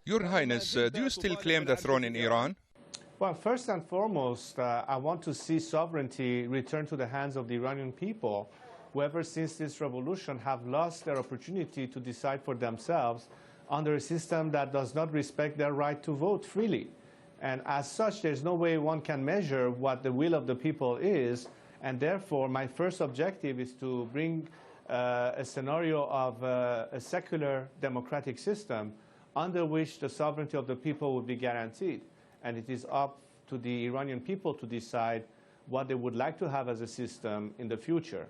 Your Highness, do you still claim the throne in Iran? Well, first and foremost, I want to see sovereignty return to the hands of the Iranian people, who ever since this revolution have lost their opportunity to decide for themselves under a system that does not respect their right to vote freely. And as such, there's no way one can measure what the will of the people is, and therefore my first objective is to bring a scenario of a secular democratic system under which the sovereignty of the people would be guaranteed. And it is up to the Iranian people to decide what they would like to have as a system in the future.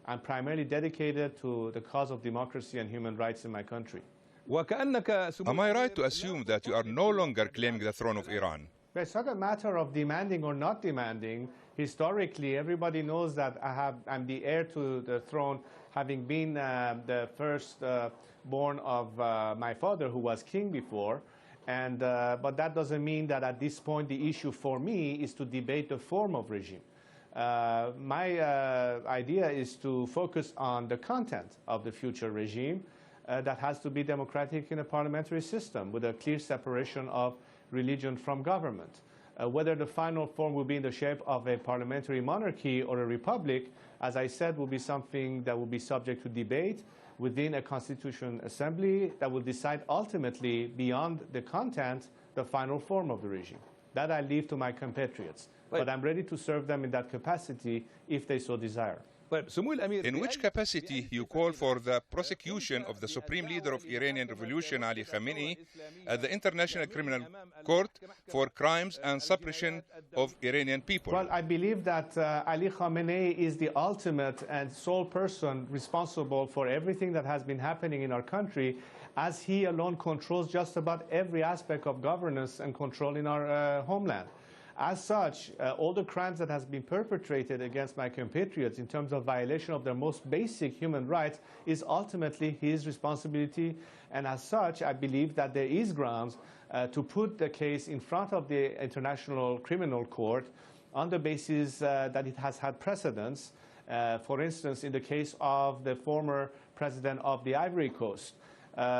I'm primarily dedicated to the cause of democracy and human rights in my country. Am I right to assume that you are no longer claiming the throne of Iran? It's not a matter of demanding or not demanding. Historically, everybody knows that I'm the heir to the throne, having been the first born of my father, who was king before. But that doesn't mean that at this point the issue for me is to debate the form of regime. My idea is to focus on the content of the future regime that has to be democratic in a parliamentary system with a clear separation of religion from government. Whether the final form will be in the shape of a parliamentary monarchy or a republic, as I said, will be something that will be subject to debate within a constitutional assembly that will decide ultimately, beyond the content, the final form of the regime. That I leave to my compatriots. But I'm ready to serve them in that capacity if they so desire. In which capacity you call for the prosecution of the supreme leader of Iranian Revolution, Ali Khamenei, at the International Criminal Court for crimes and suppression of Iranian people? Well, I believe that Ali Khamenei is the ultimate and sole person responsible for everything that has been happening in our country, as he alone controls just about every aspect of governance and control in our homeland. As such, all the crimes that has been perpetrated against my compatriots in terms of violation of their most basic human rights is ultimately his responsibility. And as such, I believe that there is grounds to put the case in front of the International Criminal Court on the basis that it has had precedence. For instance, in the case of the former president of the Ivory Coast.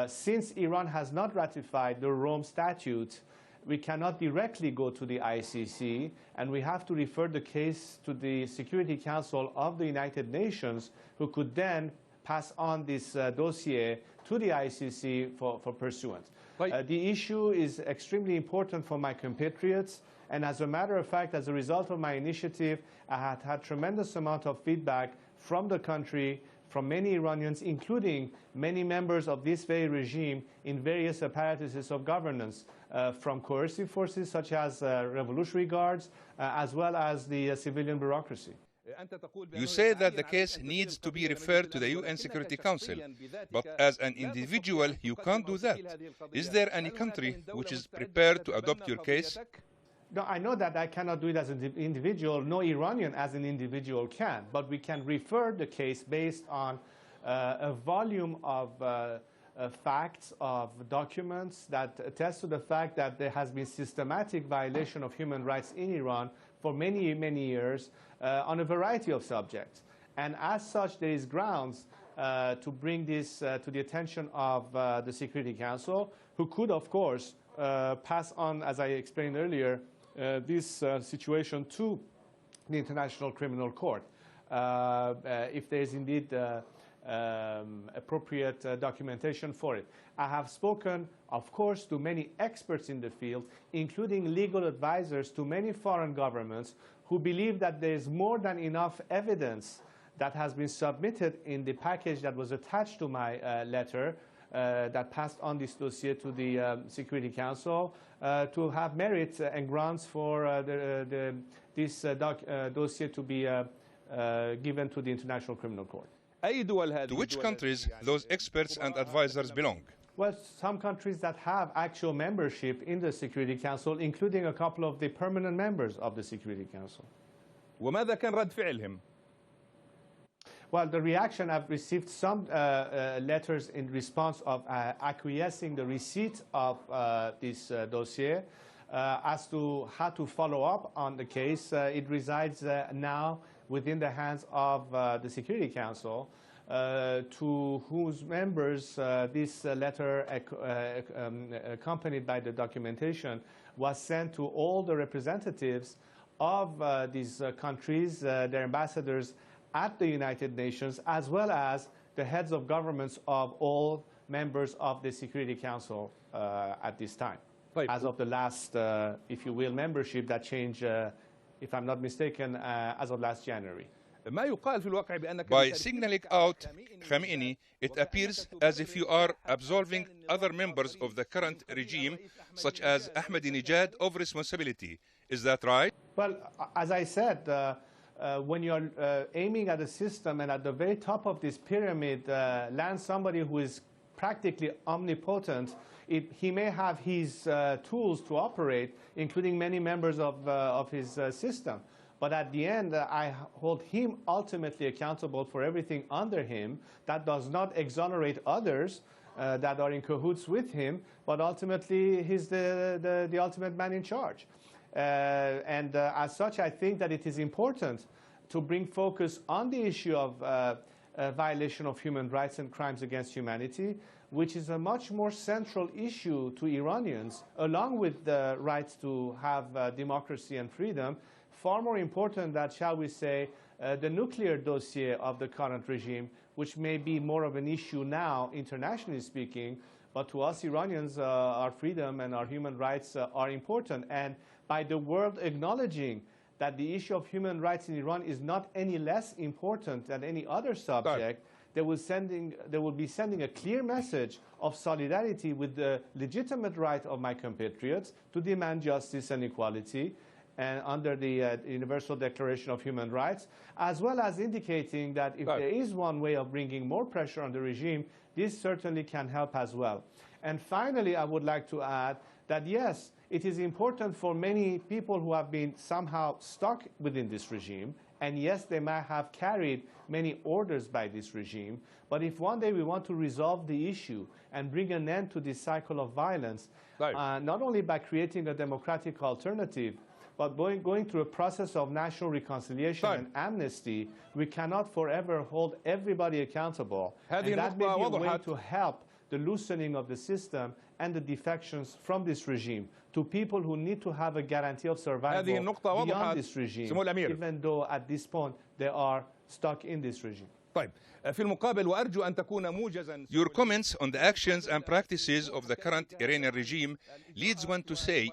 Since Iran has not ratified the Rome Statute, we cannot directly go to the ICC, and we have to refer the case to the Security Council of the United Nations, who could then pass on this dossier to the ICC for pursuance. The issue is extremely important for my compatriots, and as a matter of fact, as a result of my initiative, I had had tremendous amount of feedback from the country, from many Iranians, including many members of this very regime in various apparatuses of governance, from coercive forces such as Revolutionary Guards, as well as the civilian bureaucracy. You say that the case needs to be referred to the UN Security Council, but as an individual, you can't do that. Is there any country which is prepared to adopt your case? No, I know that I cannot do it as an individual. No Iranian as an individual can. But we can refer the case based on a volume of facts, of documents that attest to the fact that there has been systematic violation of human rights in Iran for many, many years on a variety of subjects. And as such, there is grounds to bring this to the attention of the Security Council, who could, of course, pass on, as I explained earlier, this situation to the International Criminal Court, if there is indeed appropriate documentation for it. I have spoken, of course, to many experts in the field, including legal advisors to many foreign governments, who believe that there is more than enough evidence that has been submitted in the package that was attached to my letter that passed on this dossier to the Security Council to have merit and grounds for this dossier to be given to the International Criminal Court. To which countries those experts and advisors belong? Well, some countries that have actual membership in the Security Council, including a couple of the permanent members of the Security Council. وماذا كان رد فعلهم؟ Well, the reaction, I've received some letters in response of acquiescing the receipt of this dossier. As to how to follow up on the case, it resides now within the hands of the Security Council. to whose members this letter, accompanied by the documentation, was sent to all the representatives of these countries, their ambassadors at the United Nations, as well as the heads of governments of all members of the Security Council at this time. Right. As of the last, if you will, membership that changed, if I'm not mistaken, as of last January. ما يقال في الواقع بأنك By signaling out Khamenei, it appears as if you are absolving other members of the current regime, such as Ahmadinejad, of responsibility. Is that right? Well, as I said, when you're aiming at a system and at the very top of this pyramid lands somebody who is practically omnipotent, he may have his tools to operate, including many members of his system. But at the end, I hold him ultimately accountable for everything under him. That does not exonerate others that are in cahoots with him, but ultimately he's the ultimate man in charge. And as such, I think that it is important to bring focus on the issue of violation of human rights and crimes against humanity, which is a much more central issue to Iranians, along with the rights to have democracy and freedom, far more important than, shall we say, the nuclear dossier of the current regime, which may be more of an issue now, internationally speaking, but to us Iranians, our freedom and our human rights are important. And by the world acknowledging that the issue of human rights in Iran is not any less important than any other subject, they will be sending a clear message of solidarity with the legitimate right of my compatriots to demand justice and equality, and under the Universal Declaration of Human Rights, as well as indicating that if there is one way of bringing more pressure on the regime, this certainly can help as well. And finally, I would like to add that, yes, it is important for many people who have been somehow stuck within this regime, and yes, they might have carried many orders by this regime, but if one day we want to resolve the issue and bring an end to this cycle of violence, not only by creating a democratic alternative, but going through a process of national reconciliation and amnesty, we cannot forever hold everybody accountable. And that may be a way to help the loosening of the system and the defections from this regime to people who need to have a guarantee of survival beyond this regime, even though at this point they are stuck in this regime. Your comments on the actions and practices of the current Iranian regime leads one to say,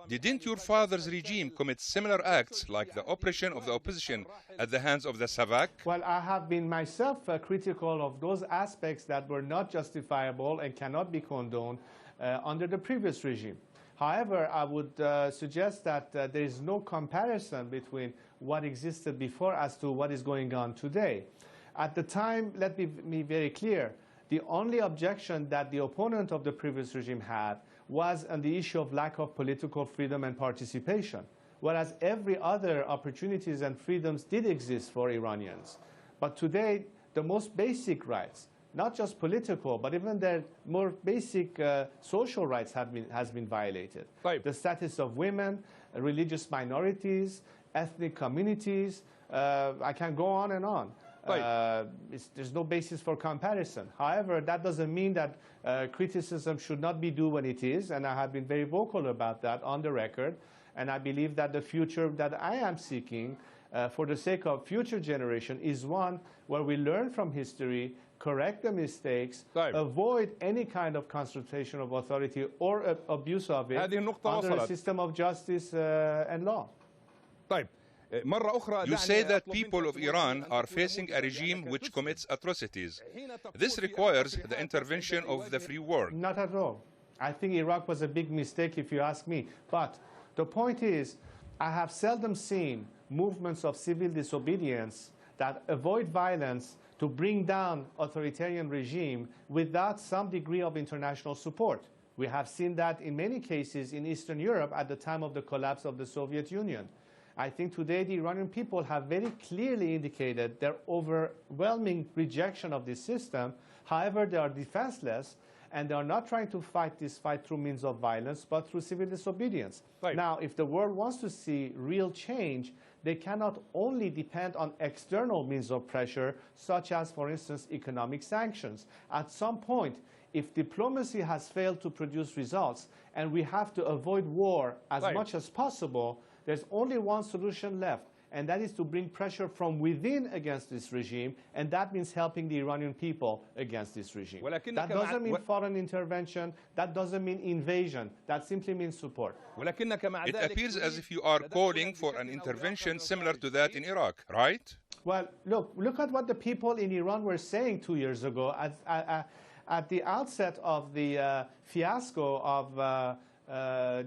didn't your father's regime commit similar acts like the oppression of the opposition at the hands of the Savak? Well, I have been myself critical of those aspects that were not justifiable and cannot be condoned under the previous regime. However, I would suggest that there is no comparison between what existed before as to what is going on today. At the time, let me be very clear, the only objection that the opponent of the previous regime had was on the issue of lack of political freedom and participation, whereas every other opportunities and freedoms did exist for Iranians. But today, the most basic rights, not just political, but even their more basic social rights has been violated. The status of women, religious minorities, ethnic communities, I can go on and on. There's no basis for comparison. However, that doesn't mean that criticism should not be due when it is, and I have been very vocal about that on the record, and I believe that the future that I am seeking for the sake of future generation is one where we learn from history, correct the mistakes, avoid any kind of concentration of authority or abuse of it under a system of justice and law. You say that people of Iran are facing a regime which commits atrocities. This requires the intervention of the free world. Not at all. I think Iraq was a big mistake if you ask me. But the point is, I have seldom seen movements of civil disobedience that avoid violence to bring down authoritarian regime without some degree of international support. We have seen that in many cases in Eastern Europe at the time of the collapse of the Soviet Union. I think today the Iranian people have very clearly indicated their overwhelming rejection of this system. However, they are defenseless, and they are not trying to fight this fight through means of violence, but through civil disobedience. Right. Now, if the world wants to see real change, they cannot only depend on external means of pressure, such as, for instance, economic sanctions. At some point, if diplomacy has failed to produce results and we have to avoid war as Right. much as possible, there's only one solution left, and that is to bring pressure from within against this regime, and that means helping the Iranian people against this regime. That doesn't mean foreign intervention, that doesn't mean invasion, that simply means support. It appears as if you are calling for an intervention similar to that in Iraq, right? Well, look at what the people in Iran were saying 2 years ago at the outset of the fiasco of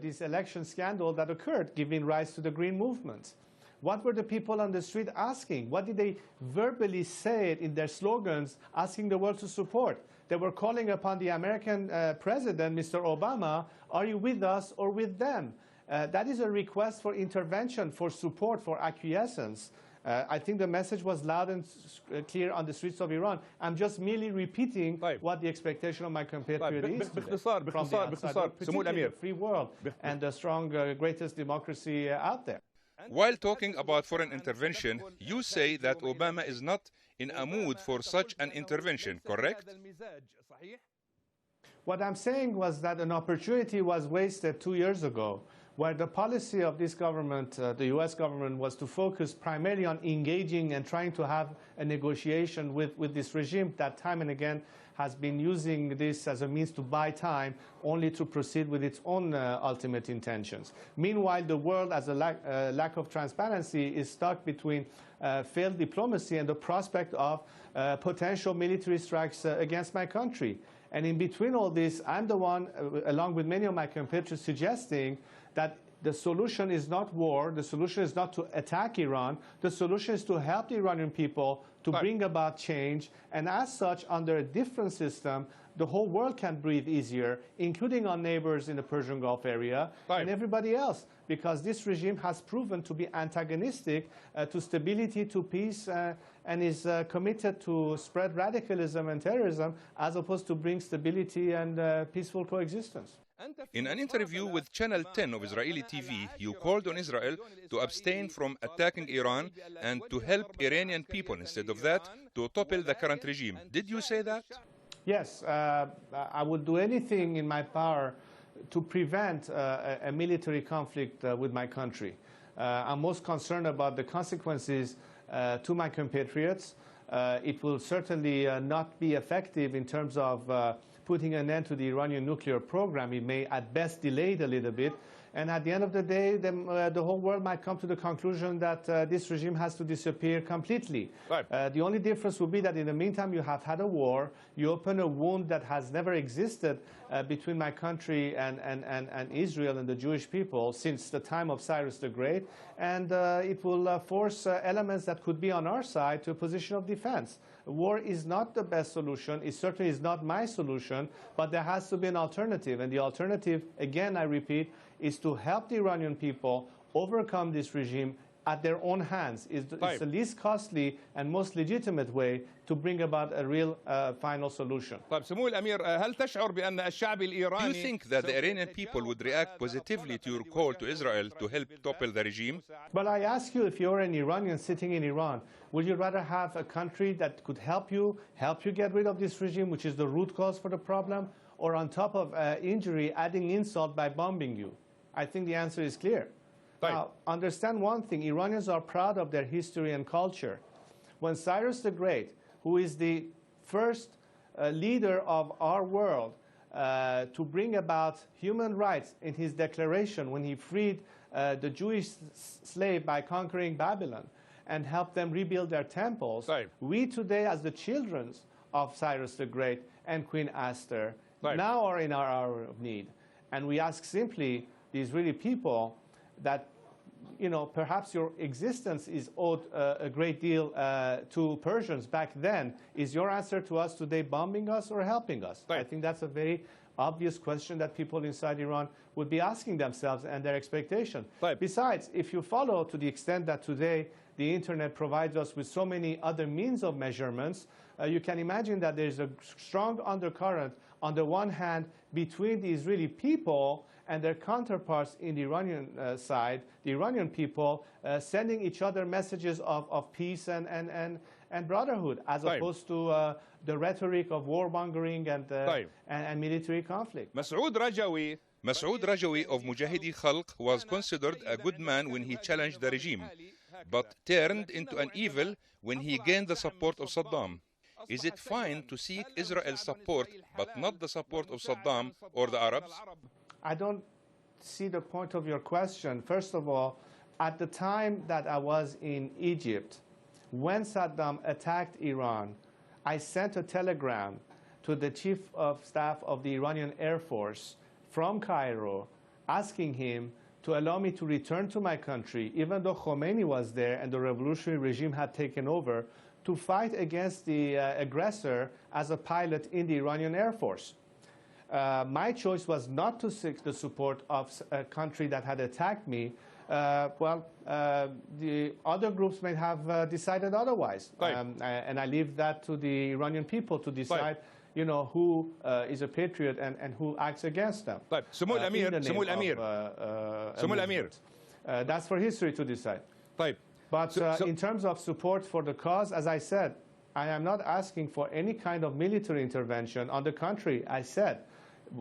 this election scandal that occurred, giving rise to the Green Movement. What were the people on the street asking? What did they verbally say in their slogans, asking the world to support? They were calling upon the American president, Mr. Obama, are you with us or with them? That is a request for intervention, for support, for acquiescence. I think the message was loud and clear on the streets of Iran. I'm just merely repeating what the expectation of my compatriot is today from the outside, particularly the free world and the strong, greatest democracy out there. While talking about foreign intervention, you say that Obama is not in a mood for such an intervention, correct? What I'm saying was that an opportunity was wasted 2 years ago, where the policy of this government, the U.S. government, was to focus primarily on engaging and trying to have a negotiation with this regime that time and again has been using this as a means to buy time, only to proceed with its own ultimate intentions. Meanwhile, the world, as a lack of transparency, is stuck between failed diplomacy and the prospect of potential military strikes against my country. And in between all this, I'm the one, along with many of my compatriots, suggesting that the solution is not war, the solution is not to attack Iran, the solution is to help the Iranian people to bring about change, and as such, under a different system, the whole world can breathe easier, including our neighbors in the Persian Gulf area and everybody else, because this regime has proven to be antagonistic to stability, to peace, and is committed to spread radicalism and terrorism, as opposed to bring stability and peaceful coexistence. In an interview with Channel 10 of Israeli TV, you called on Israel to abstain from attacking Iran and to help Iranian people, instead of that, to topple the current regime. Did you say that? Yes, I would do anything in my power to prevent a military conflict with my country. I'm most concerned about the consequences to my compatriots. It will certainly not be effective in terms of putting an end to the Iranian nuclear program. It may at best delay it a little bit. And at the end of the day, the whole world might come to the conclusion that this regime has to disappear completely. The only difference would be that in the meantime, you have had a war. You open a wound that has never existed between my country and Israel and the Jewish people since the time of Cyrus the Great. And it will force elements that could be on our side to a position of defense. War is not the best solution. It certainly is not my solution, but there has to be an alternative. And the alternative, again, I repeat, is to help the Iranian people overcome this regime at their own hands. It's the least costly and most legitimate way to bring about a real final solution. Do you think that the Iranian people would react positively to your call to Israel to help topple the regime? But I ask you, if you're an Iranian sitting in Iran, would you rather have a country that could help you get rid of this regime, which is the root cause for the problem, or on top of injury, adding insult by bombing you? I think the answer is clear. Now, understand one thing. Iranians are proud of their history and culture. When Cyrus the Great, who is the first leader of our world to bring about human rights in his declaration, when he freed the Jewish slave by conquering Babylon and helped them rebuild their temples, we today, as the children of Cyrus the Great and Queen Esther, now are in our hour of need. And we ask simply the Israeli people that, perhaps your existence is owed a great deal to Persians back then. Is your answer to us today bombing us or helping us? I think that's a very obvious question that people inside Iran would be asking themselves and their expectation. Besides, if you follow to the extent that today the Internet provides us with so many other means of measurements, you can imagine that there's a strong undercurrent on the one hand, between the Israeli people and their counterparts in the Iranian side, the Iranian people, sending each other messages of peace and brotherhood, as opposed to the rhetoric of warmongering and military conflict. Masoud Rajawi of Mujahidi Khalq was considered a good man when he challenged the regime, but turned into an evil when he gained the support of Saddam. Is it fine to seek Israel's support, but not the support of Saddam or the Arabs? I don't see the point of your question. First of all, at the time that I was in Egypt, when Saddam attacked Iran, I sent a telegram to the Chief of Staff of the Iranian Air Force from Cairo, asking him to allow me to return to my country, even though Khomeini was there and the revolutionary regime had taken over, to fight against the aggressor as a pilot in the Iranian Air Force. My choice was not to seek the support of a country that had attacked me. The other groups may have decided otherwise. And I leave that to the Iranian people to decide who is a patriot and who acts against them. سمو الأمير. That's for history to decide. But in terms of support for the cause, as I said, I am not asking for any kind of military intervention. On the contrary, I said,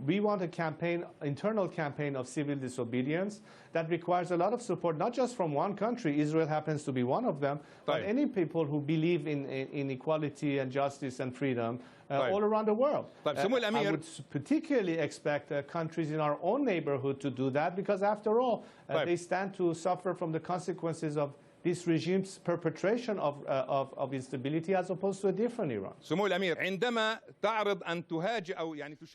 we want a campaign, internal campaign of civil disobedience that requires a lot of support, not just from one country, Israel happens to be one of them, but any people who believe in equality and justice and freedom all around the world. I would particularly expect countries in our own neighborhood to do that, because after all, they stand to suffer from the consequences of this regime's perpetration of instability as opposed to a different Iran.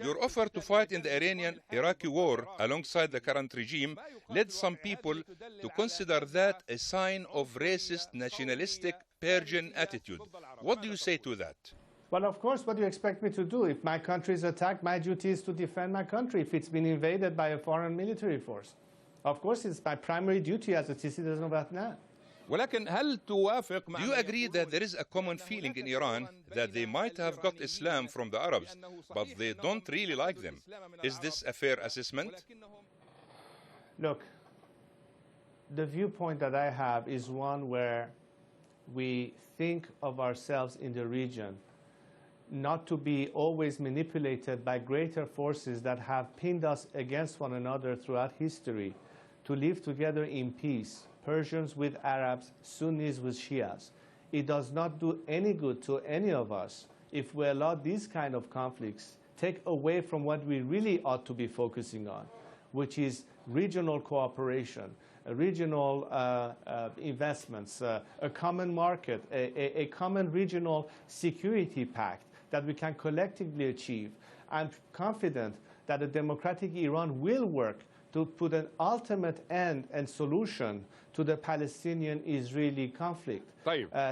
Your offer to fight in the Iranian-Iraqi war alongside the current regime led some people to consider that a sign of racist, nationalistic, Persian attitude. What do you say to that? Well, of course, what do you expect me to do? If my country is attacked, my duty is to defend my country if it's been invaded by a foreign military force. Of course, it's my primary duty as a citizen of Lebanon. Do you agree that there is a common feeling in Iran that they might have got Islam from the Arabs, but they don't really like them? Is this a fair assessment? Look, the viewpoint that I have is one where we think of ourselves in the region not to be always manipulated by greater forces that have pinned us against one another throughout history, to live together in peace. Persians with Arabs, Sunnis with Shias. It does not do any good to any of us if we allow these kind of conflicts take away from what we really ought to be focusing on, which is regional cooperation, regional investments, a common market, a common regional security pact that we can collectively achieve. I'm confident that a democratic Iran will work to put an ultimate end and solution to the Palestinian-Israeli conflict,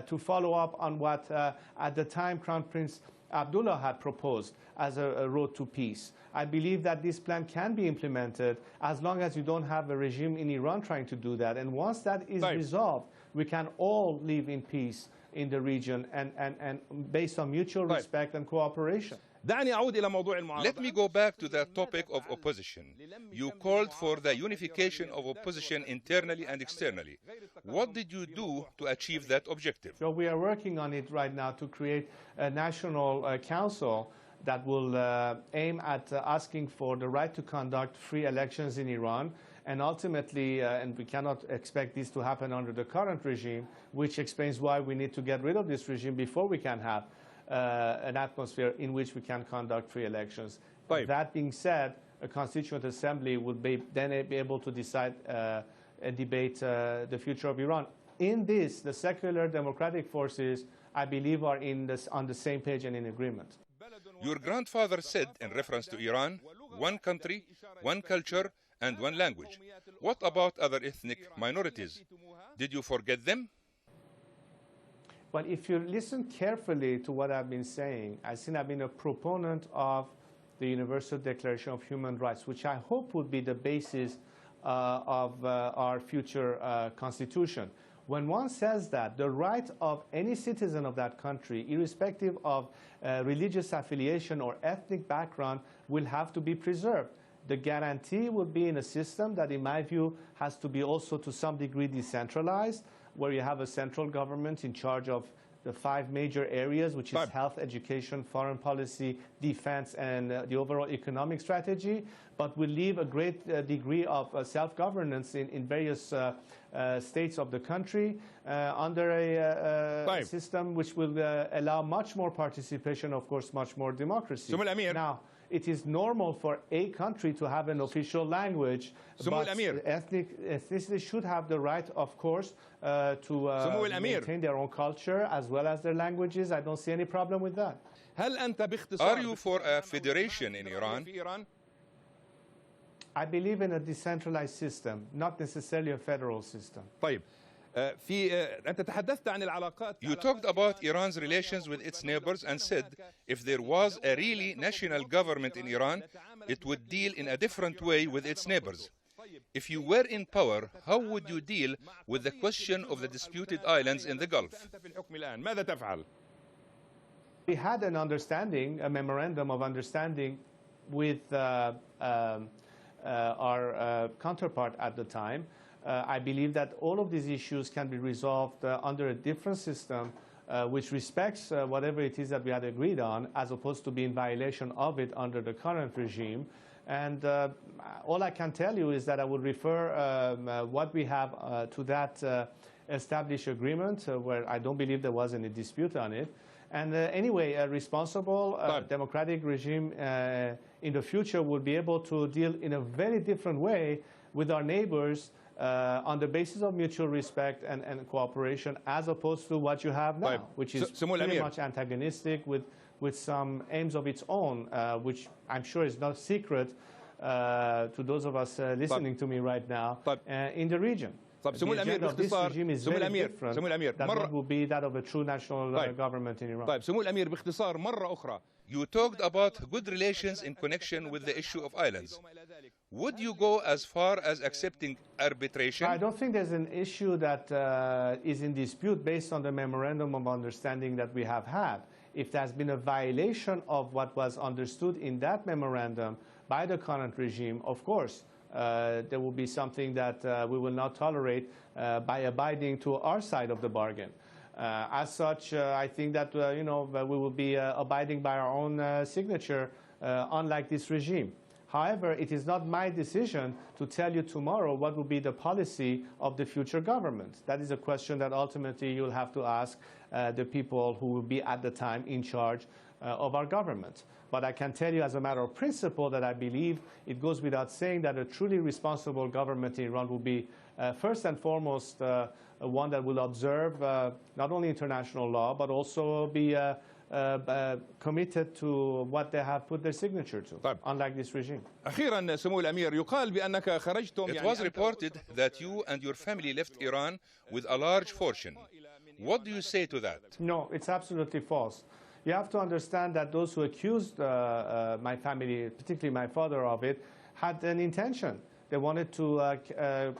to follow up on what at the time Crown Prince Abdullah had proposed as a road to peace. I believe that this plan can be implemented as long as you don't have a regime in Iran trying to do that. And once that is resolved, we can all live in peace in the region and based on mutual respect and cooperation. Let me go back to the topic of opposition. You called for the unification of opposition internally and externally. What did you do to achieve that objective? So we are working on it right now to create a national council that will aim at asking for the right to conduct free elections in Iran. And ultimately, and we cannot expect this to happen under the current regime, which explains why we need to get rid of this regime before we can have an atmosphere in which we can conduct free elections. That being said, a constituent assembly would then be able to decide and debate the future of Iran. In this, the secular democratic forces, I believe, are on the same page and in agreement. Your grandfather said, in reference to Iran, one country, one culture, and one language. What about other ethnic minorities? Did you forget them? But if you listen carefully to what I've been saying, I've been a proponent of the Universal Declaration of Human Rights, which I hope would be the basis of our future constitution. When one says that, the right of any citizen of that country, irrespective of religious affiliation or ethnic background, will have to be preserved. The guarantee would be in a system that, in my view, has to be also to some degree decentralized, where you have a central government in charge of the 5 major areas, which is health, education, foreign policy, defense, and the overall economic strategy, but will leave a great degree of self-governance in various states of the country under a system which will allow much more participation, of course, much more democracy. Now, it is normal for a country to have an official language, but ethnicity should have the right, of course, to maintain their own culture as well as their languages. I don't see any problem with that. Are you for a federation in Iran? I believe in a decentralized system, not necessarily a federal system. You talked about Iran's relations with its neighbors and said if there was a really national government in Iran, it would deal in a different way with its neighbors. If you were in power, how would you deal with the question of the disputed islands in the Gulf? We had an understanding, a memorandum of understanding with our counterpart at the time. I believe that all of these issues can be resolved under a different system which respects whatever it is that we had agreed on, as opposed to being in violation of it under the current regime. And all I can tell you is that I would refer what we have to that established agreement, where I don't believe there was any dispute on it. And anyway, a responsible democratic regime in the future would be able to deal in a very different way with our neighbors on the basis of mutual respect and cooperation, as opposed to what you have now, which is pretty much antagonistic with some aims of its own, which I'm sure is not secret to those of us listening to me right now in the region. سمو الأمير باختصار that would be that of a true national government in Iran. سمو الأمير باختصار مرة أخرى. You talked about good relations in connection with the issue of islands. Would you go as far as accepting arbitration? I don't think there's an issue that is in dispute based on the memorandum of understanding that we have had. If there's been a violation of what was understood in that memorandum by the current regime, of course, there will be something that we will not tolerate by abiding to our side of the bargain. As such, I think that we will be abiding by our own signature, unlike this regime. However, it is not my decision to tell you tomorrow what will be the policy of the future government. That is a question that ultimately you'll have to ask the people who will be at the time in charge of our government. But I can tell you as a matter of principle that I believe it goes without saying that a truly responsible government in Iran will be first and foremost one that will observe not only international law, but also be committed to what they have put their signature to, unlike this regime. أخيرا سمو الأمير يقال بأنك خرجتم. It was reported that you and your family left Iran with a large fortune. What do you say to that? No, it's absolutely false. You have to understand that those who accused my family, particularly my father, of it, had an intention. They wanted to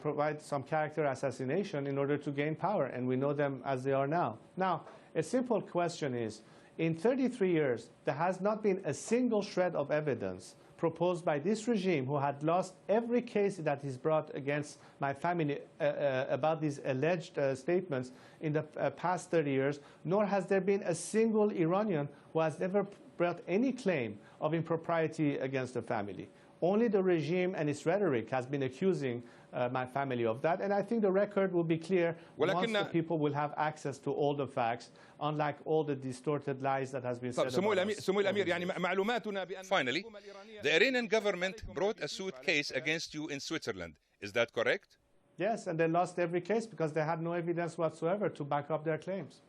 provide some character assassination in order to gain power, and we know them as they are now. Now, a simple question is, in 33 years, there has not been a single shred of evidence proposed by this regime, who had lost every case that is brought against my family about these alleged statements in the past 30 years, nor has there been a single Iranian who has ever brought any claim of impropriety against the family. Only the regime and its rhetoric has been accusing my family of that, and I think the record will be clear once the people will have access to all the facts, unlike all the distorted lies that has been said about us. Finally, the Iranian government brought a suit case against you in Switzerland. Is that correct? Yes, and they lost every case because they had no evidence whatsoever to back up their claims.